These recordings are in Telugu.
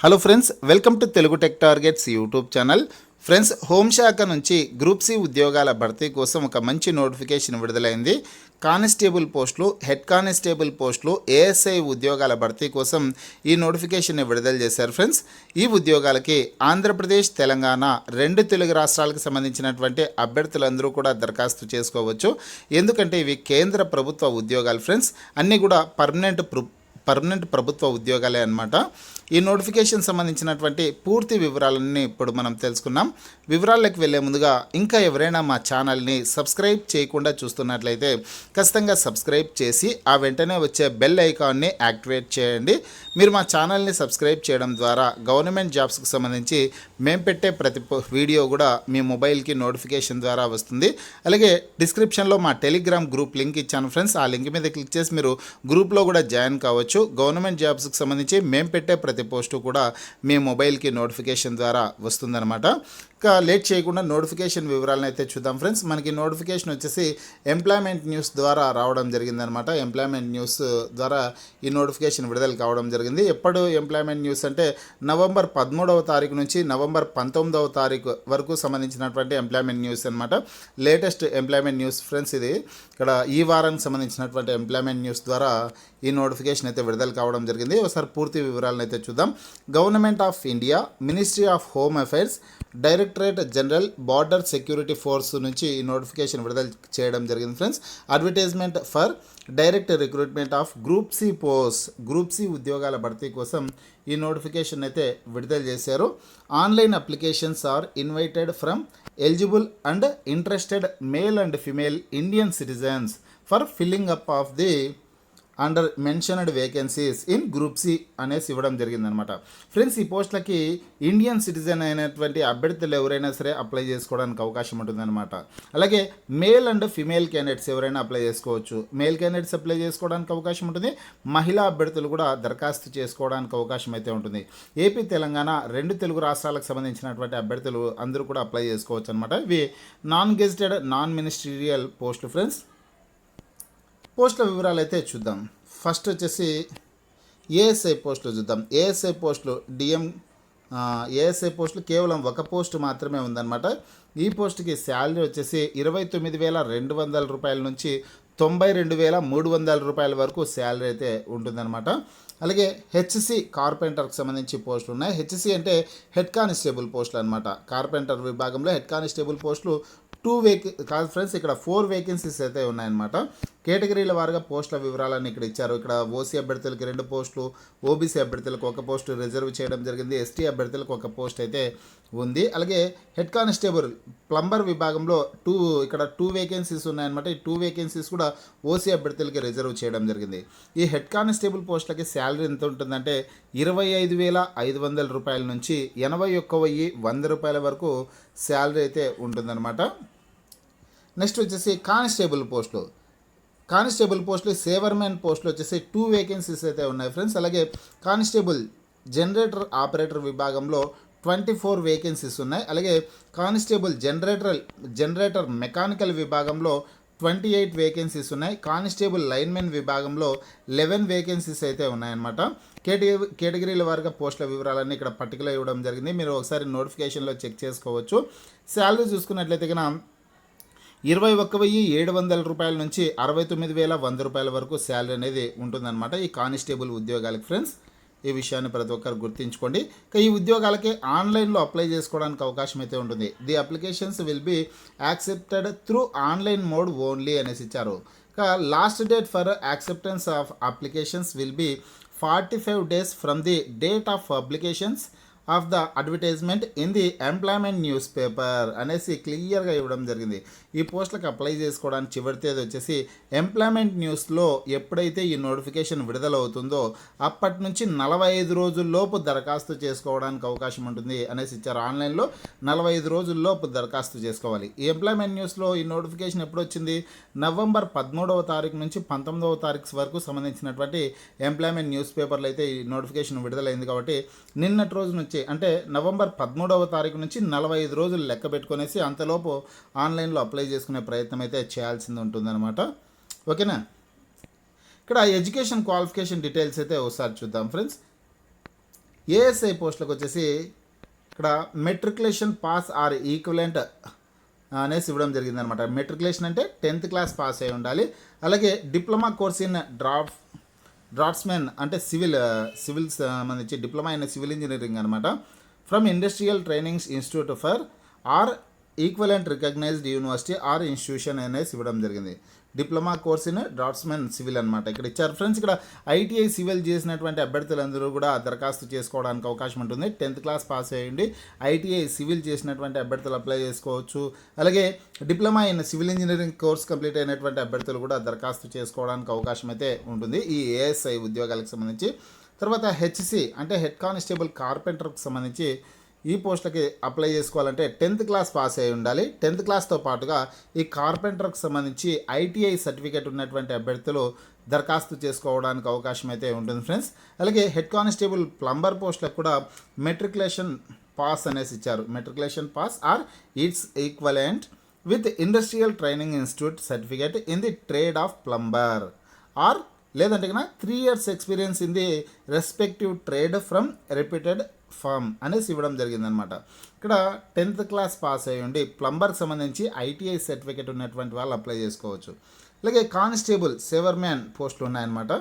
Hello friends, welcome to Telugu tech targets YouTube channel. Friends, హోంశాఖ నుంచి గ్రూప్ సి ఉద్యోగాల భర్తీ కోసం ఒక మంచి నోటిఫికేషన్ విడుదలైంది. కానిస్టేబుల్ పోస్టులు, హెడ్ కానిస్టేబుల్ పోస్టులు, ఏఎస్ఐ ఉద్యోగాల భర్తీ కోసం ఈ నోటిఫికేషన్ని విడుదల చేశారు. ఫ్రెండ్స్, ఈ ఉద్యోగాలకి ఆంధ్రప్రదేశ్, తెలంగాణ రెండు తెలుగు రాష్ట్రాలకు సంబంధించినటువంటి అభ్యర్థులందరూ కూడా దరఖాస్తు చేసుకోవచ్చు. ఎందుకంటే ఇవి కేంద్ర ప్రభుత్వ ఉద్యోగాలు. ఫ్రెండ్స్, అన్నీ కూడా పర్మనెంట్ ప్రభుత్వ ఉద్యోగాలే అన్నమాట. ఈ నోటిఫికేషన్ సంబంధించినటువంటి పూర్తి వివరాలన్నీ ఇప్పుడు మనం తెలుసుకున్నాం. వివరాల్లోకి వెళ్ళే ముందుగా ఇంకా ఎవరైనా మా ఛానల్ని సబ్స్క్రైబ్ చేయకుండా చూస్తున్నట్లయితే ఖచ్చితంగా సబ్స్క్రైబ్ చేసి ఆ వెంటనే వచ్చే బెల్ ఐకాన్ని యాక్టివేట్ చేయండి. మీరు మా ఛానల్ని సబ్స్క్రైబ్ చేయడం ద్వారా గవర్నమెంట్ జాబ్స్కి సంబంధించి మేము పెట్టే ప్రతి వీడియో కూడా మీ మొబైల్కి నోటిఫికేషన్ ద్వారా వస్తుంది. అలాగే డిస్క్రిప్షన్లో మా టెలిగ్రామ్ గ్రూప్ లింక్ ఇచ్చాను ఫ్రెండ్స్. ఆ లింక్ మీద క్లిక్ చేసి మీరు గ్రూప్లో కూడా జాయిన్ కావచ్చు. గవర్నమెంట్ జాబ్స్కి సంబంధించి మేము పెట్టే ప్రతి పోస్టు కూడా మీ మొబైల్కి నోటిఫికేషన్ ద్వారా వస్తుందన్నమాట. ఇంకా లేట్ చేయకుండా నోటిఫికేషన్ వివరాలను అయితే చూద్దాం ఫ్రెండ్స్. మనకి నోటిఫికేషన్ వచ్చేసి ఎంప్లాయ్మెంట్ న్యూస్ ద్వారా రావడం జరిగిందనమాట. ఎంప్లాయ్మెంట్ న్యూస్ ద్వారా ఈ నోటిఫికేషన్ విడుదల కావడం జరిగింది. ఎప్పుడు ఎంప్లాయ్మెంట్ న్యూస్ అంటే నవంబర్ 13వ తారీఖు నుంచి నవంబర్ 19వ తారీఖు వరకు సంబంధించినటువంటి ఎంప్లాయ్మెంట్ న్యూస్ అనమాట. Latest employment news friends. ఇది ఇక్కడ ఈ వారానికి సంబంధించినటువంటి ఎంప్లాయ్మెంట్ న్యూస్ ద్వారా ఈ నోటిఫికేషన్ అయితే విడుదల కావడం జరిగింది. ఒకసారి పూర్తి వివరాలను అయితే చూద్దాం. Government of India, ministry of home affairs, directorate general border security force నుంచి ఈ నోటిఫికేషన్ విడుదల చేయడం జరిగింది friends. Advertisement for direct recruitment of group C post. Group C ఉద్యోగాల భర్తీ కోసం ఈ నోటిఫికేషన్ అయితే విడుదల చేశారు. Online applications are invited from eligible and interested male and female Indian citizens for filling up of the under mentioned vacancies in group C అనేసి ఇవ్వడం జరిగిందనమాట. ఫ్రెండ్స్, ఈ పోస్టులకి ఇండియన్ సిటిజన్ అయినటువంటి అభ్యర్థులు ఎవరైనా సరే అప్లై చేసుకోవడానికి అవకాశం ఉంటుందన్నమాట. అలాగే మేల్ అండ్ ఫిమేల్ క్యాండిడేట్స్ ఎవరైనా అప్లై చేసుకోవచ్చు. మేల్ క్యాండిడేట్స్ అప్లై చేసుకోవడానికి అవకాశం ఉంటుంది. మహిళా అభ్యర్థులు కూడా దరఖాస్తు చేసుకోవడానికి అవకాశం అయితే ఉంటుంది. ఏపీ, తెలంగాణ రెండు తెలుగు రాష్ట్రాలకు సంబంధించినటువంటి అభ్యర్థులు అందరూ కూడా అప్లై చేసుకోవచ్చు అనమాట. ఇవి నాన్ గెజిటెడ్, నాన్ మినిస్టీరియల్ పోస్టులు ఫ్రెండ్స్. పోస్టుల వివరాలు అయితే చూద్దాం. ఫస్ట్ వచ్చేసి ఏఎస్ఐ పోస్టులు చూద్దాం. ఏఎస్ఐ పోస్టులు ఏఎస్ఐ పోస్టులు కేవలం ఒక పోస్టు మాత్రమే ఉందన్నమాట. ఈ పోస్టుకి శాలరీ వచ్చేసి 29,200 రూపాయల నుంచి 92,300 రూపాయల వరకు శాలరీ అయితే ఉంటుందన్నమాట. అలాగే హెచ్సి కార్పెంటర్కి సంబంధించి పోస్టులు ఉన్నాయి. హెచ్సి అంటే హెడ్ కానిస్టేబుల్ పోస్టులు అనమాట. కార్పెంటర్ విభాగంలో హెడ్ కానిస్టేబుల్ పోస్టులు కాదు ఫ్రెండ్స్, ఇక్కడ 4 వేకెన్సీస్ అయితే ఉన్నాయన్నమాట. కేటగిరీల వారుగా పోస్టుల వివరాలన్నీ ఇక్కడ ఇచ్చారు. ఇక్కడ ఓసీ అభ్యర్థులకి 2 పోస్టులు, ఓబీసీ అభ్యర్థులకు 1 పోస్టు రిజర్వ్ చేయడం జరిగింది. ఎస్టీ అభ్యర్థులకు 1 పోస్ట్ అయితే ఉంది. అలాగే హెడ్ కానిస్టేబుల్ ప్లంబర్ విభాగంలో ఇక్కడ 2 వేకెన్సీస్ ఉన్నాయన్నమాట. ఈ 2 వేకెన్సీస్ కూడా ఓసీ అభ్యర్థులకి రిజర్వ్ చేయడం జరిగింది. ఈ హెడ్ కానిస్టేబుల్ పోస్టులకి శాలరీ ఎంత ఉంటుందంటే 25,500 రూపాయల నుంచి 81,100 రూపాయల వరకు శాలరీ అయితే ఉంటుందన్నమాట. నెక్స్ట్ వచ్చేసి కానిస్టేబుల్ పోస్టులు సేవర్మెన్ పోస్టులు వచ్చేసి 2 వేకెన్సీస్ అయితే ఉన్నాయి ఫ్రెండ్స్. అలాగే కానిస్టేబుల్ జనరేటర్ ఆపరేటర్ విభాగంలో 24 వేకెన్సీస్ ఉన్నాయి. అలాగే కానిస్టేబుల్ జనరేటర్ మెకానికల్ విభాగంలో 28 వేకెన్సీస్ ఉన్నాయి. కానిస్టేబుల్ లైన్మెన్ విభాగంలో 11 వేకెన్సీస్ అయితే ఉన్నాయన్నమాట. కేటగిరీల వారిగా పోస్టుల వివరాలన్నీ ఇక్కడ పర్టికులర్ ఇవ్వడం జరిగింది. మీరు ఒకసారి నోటిఫికేషన్లో చెక్ చేసుకోవచ్చు. శాలరీ చూసుకున్నట్లయితే కన్నా 21,700 రూపాయల నుంచి 69,100 రూపాయల వరకు శాలరీ అనేది ఉంటుందన్నమాట ఈ కానిస్టేబుల్ ఉద్యోగాలకి ఫ్రెండ్స్. ఈ విషయాన్ని ప్రతి ఒక్కరు గుర్తుంచుకోండి. ఈ ఉద్యోగాలకి ఆన్లైన్లో అప్లై చేసుకోవడానికి అవకాశం అయితే ఉంటుంది. The applications will be accepted through online mode only అనేసి ఇచ్చారు. Last date for acceptance of applications will be 45 days from the date of applications of the advertisement in the employment news paper అనేసి క్లియర్గా ఇవ్వడం జరిగింది. ఈ పోస్టులకు అప్లై చేసుకోవడానికి చివరి తేదీ వచ్చేసి ఎంప్లాయ్మెంట్ న్యూస్లో ఎప్పుడైతే ఈ నోటిఫికేషన్ విడుదలవుతుందో అప్పటి నుంచి 45 రోజుల్లోపు దరఖాస్తు చేసుకోవడానికి అవకాశం ఉంటుంది అనేసి ఇచ్చారు. ఆన్లైన్లో 45 రోజుల్లోపు దరఖాస్తు చేసుకోవాలి. ఈ ఎంప్లాయ్మెంట్ న్యూస్లో ఈ నోటిఫికేషన్ ఎప్పుడు వచ్చింది? నవంబర్ 13వ తారీఖు నుంచి 19వ తారీఖు వరకు సంబంధించినటువంటి ఎంప్లాయ్మెంట్ న్యూస్ పేపర్లు అయితే ఈ నోటిఫికేషన్ విడుదలైంది. కాబట్టి నిన్నటి రోజు నుంచి అంటే నవంబర్ 13వ తారీఖు నుంచి 45 రోజులు లెక్క పెట్టుకునేసి అంతలోపు ఆన్లైన్లో అప్లై చేసుకునే ప్రయత్నం అయితే చేయాల్సింది ఉంటుందన్నమాట. ఓకేనా? ఇక్కడ ఎడ్యుకేషన్ క్వాలిఫికేషన్ డీటెయిల్స్ అయితే ఒకసారి చూద్దాం ఫ్రెండ్స్. ఏఎస్ఐ పోస్టులకు వచ్చేసి ఇక్కడ మెట్రికులేషన్ పాస్ ఆర్ ఈక్వలెంట్ అనేసి ఇవ్వడం జరిగింది అనమాట. మెట్రికులేషన్ అంటే 10th క్లాస్ పాస్ అయి ఉండాలి. అలాగే డిప్లొమా కోర్స్ ఇన్ డ్రాఫ్ట్స్మెన్ అంటే సివిల్ సంబంధించి డిప్లొమా ఇన్ సివిల్ ఇంజనీరింగ్ అనమాట. From industrial trainings institute for or equivalent recognised university or institution అనేసి ఇవ్వడం జరిగింది. Diploma course in draftsmen civil అనమాట ఇక్కడ ఇచ్చారు ఫ్రెండ్స్. ఇక్కడ ఐటీఐ సివిల్ చేసినటువంటి అభ్యర్థులందరూ కూడా దరఖాస్తు చేసుకోవడానికి అవకాశం ఉంటుంది. 10th క్లాస్ పాస్ అయ్యండి ఐటీఐ సివిల్ చేసినటువంటి అభ్యర్థులు అప్లై చేసుకోవచ్చు. అలాగే diploma in civil engineering course complete అయినటువంటి అభ్యర్థులు కూడా దరఖాస్తు చేసుకోవడానికి అవకాశం అయితే ఉంటుంది ఈ ఏఎస్ఐ ఉద్యోగాలకు సంబంధించి. తర్వాత హెచ్సి అంటే హెడ్ కానిస్టేబుల్ కార్పెంటర్కి సంబంధించి ఈ పోస్టులకి అప్లై చేసుకోవాలంటే 10th క్లాస్ పాస్ అయి ఉండాలి. 10th క్లాస్తో పాటుగా ఈ కార్పెంటర్కి సంబంధించి ఐటీఐ సర్టిఫికేట్ ఉన్నటువంటి అభ్యర్థులు దరఖాస్తు చేసుకోవడానికి అవకాశం అయితే ఉంటుంది ఫ్రెండ్స్. అలాగే హెడ్ కానిస్టేబుల్ ప్లంబర్ పోస్టులకు కూడా మెట్రికులేషన్ పాస్ అనేసి ఇచ్చారు. Matriculation pass or its equivalent with industrial training institute certificate in the trade of plumber or లేదంటే కన్నా 3 years experience in the respective trade from reputed firm అనేసి ఇవ్వడం జరిగిందనమాట. ఇక్కడ 10th క్లాస్ పాస్ అయ్యి ఉండి ప్లంబర్కి సంబంధించి ఐటీఐ సర్టిఫికేట్ ఉన్నటువంటి వాళ్ళు అప్లై చేసుకోవచ్చు. అలాగే కానిస్టేబుల్ సేవర్మ్యాన్ పోస్టులు ఉన్నాయన్నమాట.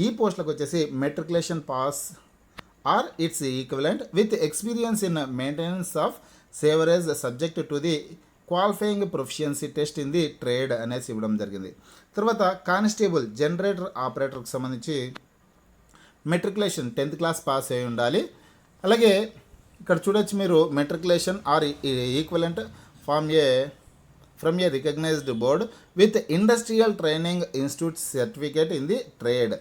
ఈ పోస్టులకు వచ్చేసి matriculation pass or its equivalent with experience in maintenance of sewerage subject to the qualifying proficiency test in the trade అనేసి ఇవ్వడం జరిగింది. తర్వాత కానిస్టేబుల్ జనరేటర్ ఆపరేటర్కి సంబంధించి మెట్రికులేషన్ 10th క్లాస్ పాస్ అయి ఉండాలి. అలాగే ఇక్కడ చూడొచ్చు మీరు matriculation or equivalent from a recognised board with industrial training institute certificate in the trade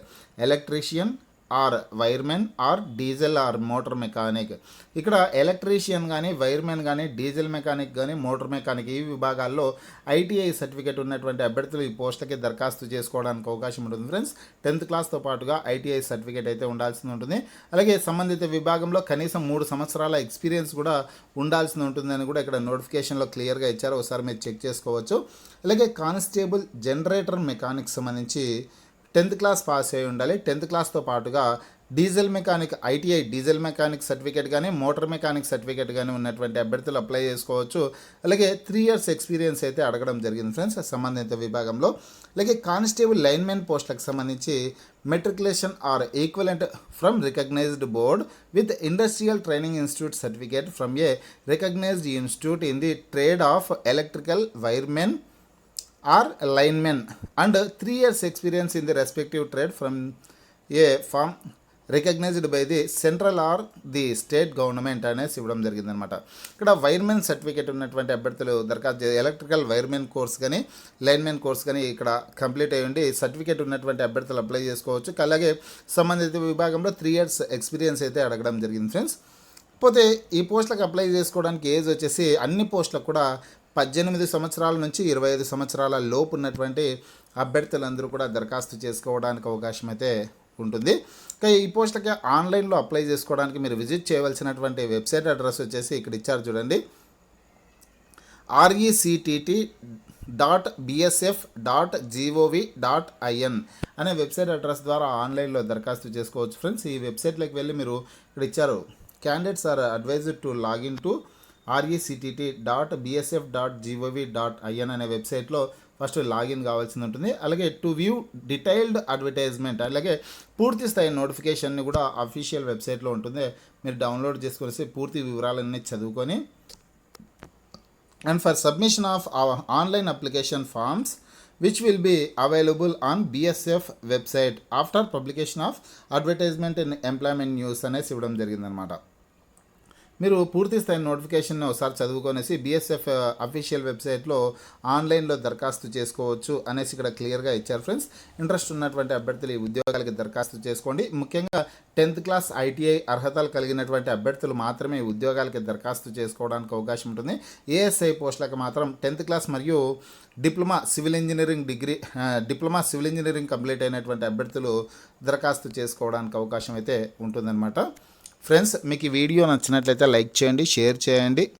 electrician or wiremen or diesel or motor mechanic. ఇక్కడ ఎలక్ట్రీషియన్ కానీ వైర్మెన్ కానీ డీజిల్ మెకానిక్ కానీ మోటార్ మెకానిక్ ఈ విభాగాల్లో ఐటీఐ సర్టిఫికేట్ ఉన్నటువంటి అభ్యర్థులు ఈ పోస్టులకి దరఖాస్తు చేసుకోవడానికి అవకాశం ఉంటుంది ఫ్రెండ్స్. 10th క్లాస్తో పాటుగా ఐటీఐ సర్టిఫికేట్ అయితే ఉండాల్సి ఉంటుంది. అలాగే సంబంధిత విభాగంలో కనీసం 3 సంవత్సరాల ఎక్స్పీరియన్స్ కూడా ఉండాల్సి ఉంటుందని కూడా ఇక్కడ నోటిఫికేషన్లో క్లియర్గా ఇచ్చారు. ఒకసారి మీరు చెక్ చేసుకోవచ్చు. అలాగే కానిస్టేబుల్ జనరేటర్ మెకానిక్ సంబంధించి 10th క్లాస్ పాస్ అయి ఉండాలి. 10th క్లాస్తో పాటుగా diesel mechanic ITI diesel mechanic certificate కానీ మోటార్ మెకానిక్ సర్టిఫికేట్ కానీ ఉన్నటువంటి అభ్యర్థులు అప్లై చేసుకోవచ్చు. అలాగే 3 years ఎక్స్పీరియన్స్ అయితే అడగడం జరిగింది ఫ్రెండ్స్ సంబంధిత విభాగంలో. అలాగే కానిస్టేబుల్ లైన్మెన్ పోస్టులకు సంబంధించి matriculation or equivalent from recognised board with industrial training institute certificate from a recognised institute in the trade of electrical wiremen or linemen and 3 years experience in the respective trade from a firm recognised by the central or the state government అనేసి ఇవ్వడం జరిగిందనమాట. ఇక్కడ వైర్మెన్ సర్టిఫికేట్ ఉన్నటువంటి అభ్యర్థులు దరఖాస్తు ఎలక్ట్రికల్ వైర్మెన్ కోర్స్ కానీ లైన్మెన్ కోర్స్ కానీ ఇక్కడ కంప్లీట్ అయ్యి ఉండి సర్టిఫికేట్ ఉన్నటువంటి అభ్యర్థులు అప్లై చేసుకోవచ్చు. అలాగే సంబంధిత విభాగంలో 3 years ఎక్స్పీరియన్స్ అయితే అడగడం జరిగింది ఫ్రెండ్స్. పోతే ఈ పోస్టులకు అప్లై చేసుకోవడానికి ఏజ్ వచ్చేసి అన్ని పోస్టులకు కూడా 18 సంవత్సరాల నుంచి 25 సంవత్సరాల లోపు ఉన్నటువంటి అభ్యర్థులందరూ కూడా దరఖాస్తు చేసుకోవడానికి అవకాశం అయితే ఉంటుంది. ఈ పోస్టులకి ఆన్లైన్లో అప్లై చేసుకోవడానికి మీరు విజిట్ చేయవలసినటువంటి వెబ్సైట్ అడ్రస్ వచ్చేసి ఇక్కడ ఇచ్చారు చూడండి, rectt.bsf.gov.in అనే వెబ్సైట్ అడ్రస్ ద్వారా ఆన్లైన్లో దరఖాస్తు చేసుకోవచ్చు ఫ్రెండ్స్. ఈ వెబ్సైట్లోకి వెళ్ళి మీరు ఇక్కడ ఇచ్చారు candidates are advised to login to rectt.bsf.gov.in అనే వెబ్సైట్లో ఫస్ట్ లాగిన్ కావాల్సి ఉంటుంది. అలాగే టు వ్యూ డీటెయిల్డ్ అడ్వర్టైజ్మెంట్ అలాగే పూర్తి స్థాయి నోటిఫికేషన్ని కూడా అఫీషియల్ వెబ్సైట్లో ఉంటుంది. మీరు డౌన్లోడ్ చేసుకొని పూర్తి వివరాలన్నీ చదువుకొని and for submission of online application forms which will be available on BSF website after publication of advertisement in employment news అనేసి ఇవ్వడం జరిగిందనమాట. మీరు పూర్తి స్థాయి నోటిఫికేషన్ ఒకసారి చదువుకొనేసి బిఎస్ఎఫ్ అఫీషియల్ వెబ్సైట్లో ఆన్లైన్లో దరఖాస్తు చేసుకోవచ్చు అనేసి ఇక్కడ క్లియర్గా ఇచ్చారు ఫ్రెండ్స్. ఇంట్రెస్ట్ ఉన్నటువంటి అభ్యర్థులు ఈ ఉద్యోగాలకి దరఖాస్తు చేసుకోండి. ముఖ్యంగా 10th క్లాస్ ఐటీఐ అర్హతలు కలిగినటువంటి అభ్యర్థులు మాత్రమే ఈ ఉద్యోగాలకి దరఖాస్తు చేసుకోవడానికి అవకాశం ఉంటుంది. ఏఎస్ఐ పోస్టులకు మాత్రం 10th క్లాస్ మరియు డిప్లొమా సివిల్ ఇంజనీరింగ్ కంప్లీట్ అయినటువంటి అభ్యర్థులు దరఖాస్తు చేసుకోవడానికి అవకాశం అయితే ఉంటుందన్నమాట. ఫ్రెండ్స్, మీకు ఈ వీడియో నచ్చినట్లయితే లైక్ చేయండి, షేర్ చేయండి.